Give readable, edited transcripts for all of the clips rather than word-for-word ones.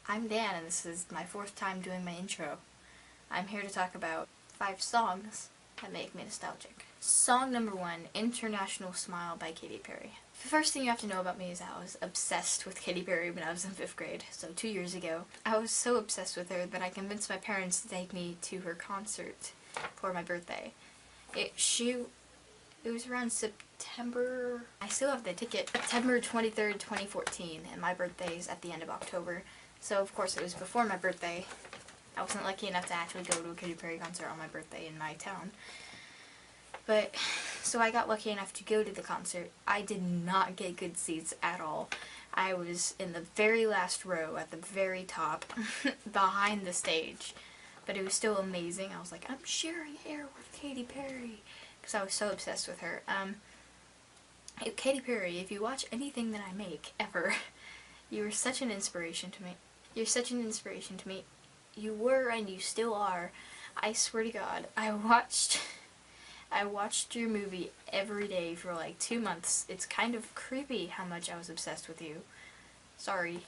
I'm Dan, and this is my 4th time doing my intro. I'm here to talk about 5 songs that make me nostalgic. Song number 1, International Smile by Katy Perry. The first thing you have to know about me is I was obsessed with Katy Perry when I was in 5th grade, so 2 years ago. I was so obsessed with her that I convinced my parents to take me to her concert for my birthday. It was around September, I still have the ticket, September 23rd, 2014, and my birthday is at the end of October. So of course it was before my birthday. I wasn't lucky enough to actually go to a Katy Perry concert on my birthday in my town. But, so I got lucky enough to go to the concert. I did not get good seats at all. I was in the very last row at the very top, behind the stage. But it was still amazing. I was like, I'm sharing air with Katy Perry. Because I was so obsessed with her. Katy Perry, if you watch anything that I make, ever, you are such an inspiration to me. You're such an inspiration to me. You were and you still are. I swear to God, I watched your movie every day for like 2 months. It's kind of creepy how much I was obsessed with you. Sorry.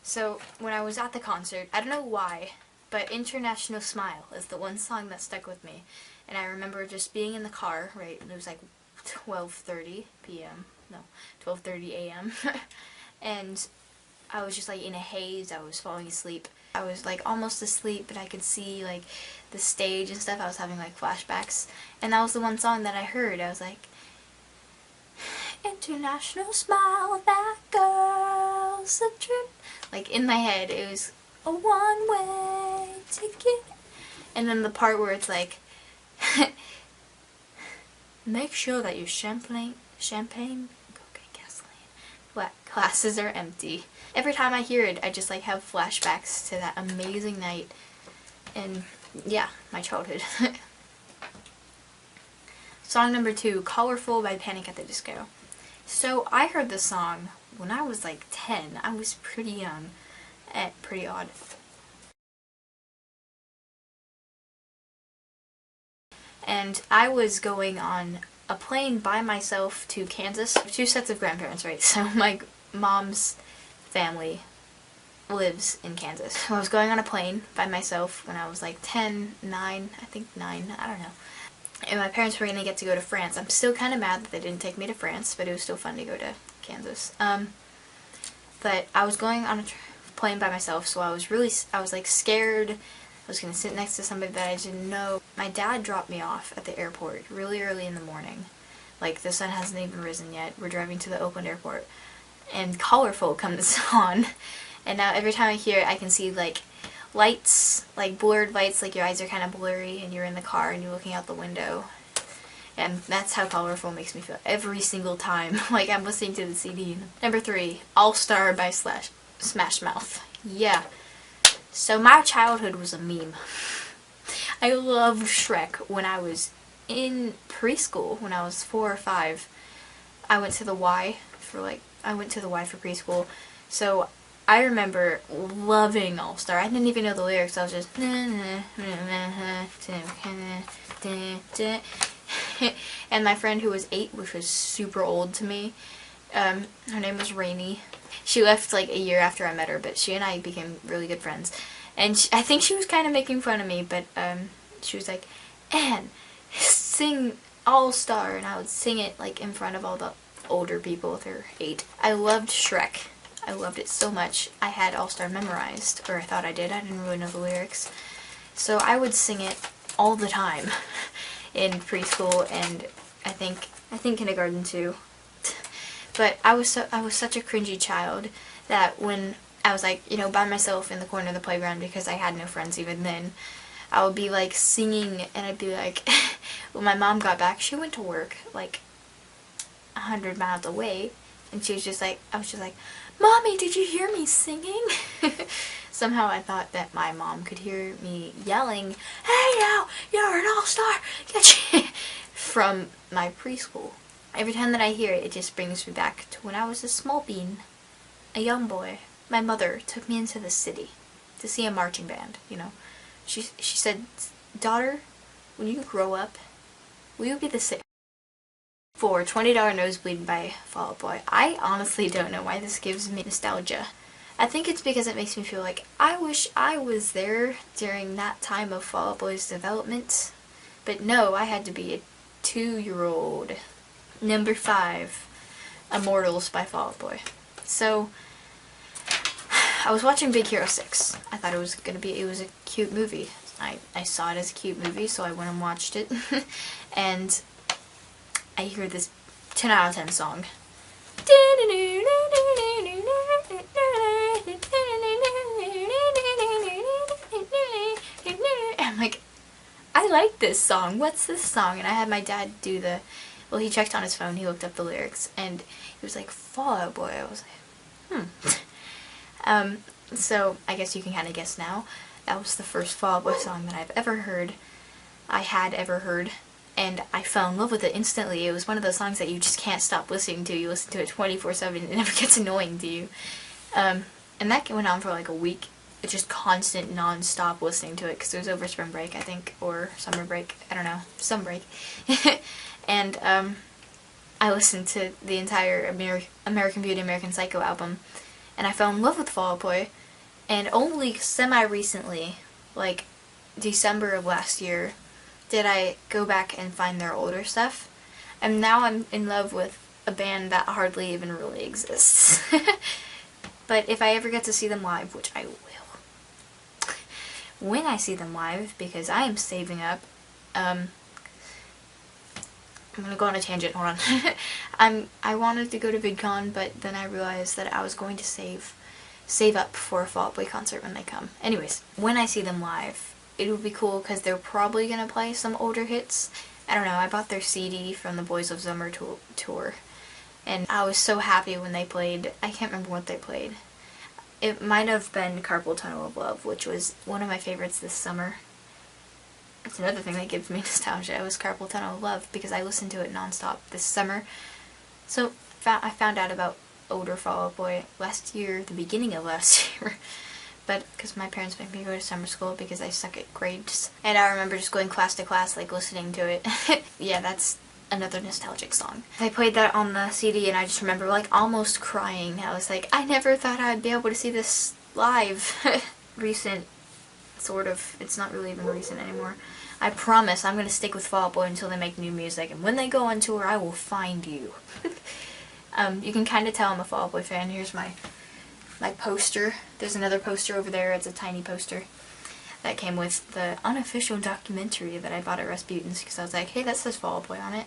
So, when I was at the concert, I don't know why, but International Smile is the one song that stuck with me. And I remember just being in the car, right, and it was like 12:30 p.m. No, 12:30 a.m. And I was just like in a haze. I was falling asleep. I was like almost asleep, but I could see like the stage and stuff. I was having like flashbacks. And that was the one song that I heard. I was like, International Smile, that girl's a trip. Like in my head, it was a one-way ticket. And then the part where it's like, make sure that your champagne, okay, gasoline, glasses are empty. Every time I hear it, I just like have flashbacks to that amazing night, and yeah, my childhood. Song number 2, Colorful by Panic! At the Disco. So I heard this song when I was like 10. I was pretty young, and pretty odd. And I was going on a plane by myself to Kansas. 2 sets of grandparents, right? So my mom's family lives in Kansas. So I was going on a plane by myself when I was like 10, 9, I think 9, I don't know. And my parents were going to get to go to France. I'm still kind of mad that they didn't take me to France, but it was still fun to go to Kansas. But I was going on a plane by myself, so I was like scared. I was going to sit next to somebody that I didn't know. My dad dropped me off at the airport really early in the morning. Like, the sun hasn't even risen yet. We're driving to the Oakland airport. And Colorful comes on. And now every time I hear it, I can see, like, lights, like blurred lights, like your eyes are kind of blurry and you're in the car and you're looking out the window. And that's how Colorful makes me feel every single time. Like, I'm listening to the CD. Number 3, All Star by Smash Mouth. Yeah. So my childhood was a meme. I loved Shrek when I was in preschool, when I was 4 or 5. I went to the Y for preschool. So I remember loving All Star. I didn't even know the lyrics. I was just and my friend who was 8, which was super old to me, her name was Rainy. She left like a year after I met her, but she and I became really good friends. And I think she was kind of making fun of me, but she was like, Anne, sing All Star, and I would sing it like in front of all the older people with her 8. I loved Shrek. I loved it so much. I had All Star memorized, or I thought I did. I didn't really know the lyrics. So I would sing it all the time in preschool, and I think kindergarten too. But I was such a cringy child that when I was like, you know, by myself in the corner of the playground because I had no friends even then, I would be like singing, and I'd be like, when my mom got back, she went to work like 100 miles away, and she was just like, I was just like, Mommy, did you hear me singing? Somehow I thought that my mom could hear me yelling, hey now, you're an all-star, from my preschool. Every time that I hear it, it just brings me back to when I was a small bean, a young boy. My mother took me into the city to see a marching band, you know. She said, daughter, when you grow up, will you be the same? For $20 Nosebleed by Fall Out Boy. I honestly don't know why this gives me nostalgia. I think it's because it makes me feel like I wish I was there during that time of Fall Out Boy's development. But no, I had to be a 2-year-old. Number 5, Immortals by Fall Out Boy. So, I was watching Big Hero 6. I thought it was a cute movie. I saw it as a cute movie, so I went and watched it. And I hear this 10 out of 10 song. I'm like, I like this song. What's this song? And I had my dad do well, he checked on his phone, he looked up the lyrics, and he was like, Fall Out Boy. I was like, so I guess you can kind of guess now. That was the first Fall Out Boy song that I had ever heard, and I fell in love with it instantly. It was one of those songs that you just can't stop listening to. You listen to it 24/7, it never gets annoying to you. And that went on for like a week. It's just constant, non-stop listening to it, because it was over spring break, I think, or summer break, I don't know, some break. And I listened to the entire American Beauty, American Psycho album, and I fell in love with Fall Out Boy. And only semi-recently, like December of last year, did I go back and find their older stuff. And now I'm in love with a band that hardly even really exists. But if I ever get to see them live, which I will, when I see them live, because I am saving up, I'm gonna go on a tangent, hold on. I wanted to go to VidCon, but then I realized that I was going to save up for a Fall Out Boy concert when they come. Anyways, when I see them live, it would be cool because they're probably gonna play some older hits. I don't know, I bought their CD from the Boys of Summer tour, and I was so happy when they played. I can't remember what they played. It might have been Carpal Tunnel of Love, which was one of my favorites this summer. It's another thing that gives me nostalgia. It was Carpal Tunnel of Love because I listened to it nonstop this summer. So I found out about older Fall Out Boy last year, the beginning of last year. But because my parents made me go to summer school because I suck at grades. And I remember just going class to class, like listening to it. Yeah, that's another nostalgic song. They played that on the CD and I just remember like almost crying. I was like, I never thought I'd be able to see this live. Recent, sort of. It's not really even recent anymore. I promise I'm going to stick with Fall Out Boy until they make new music. And when they go on tour, I will find you. You can kind of tell I'm a Fall Out Boy fan. Here's my poster. There's another poster over there. It's a tiny poster that came with the unofficial documentary that I bought at Rasputin's because I was like, hey, that says Fall Out Boy on it.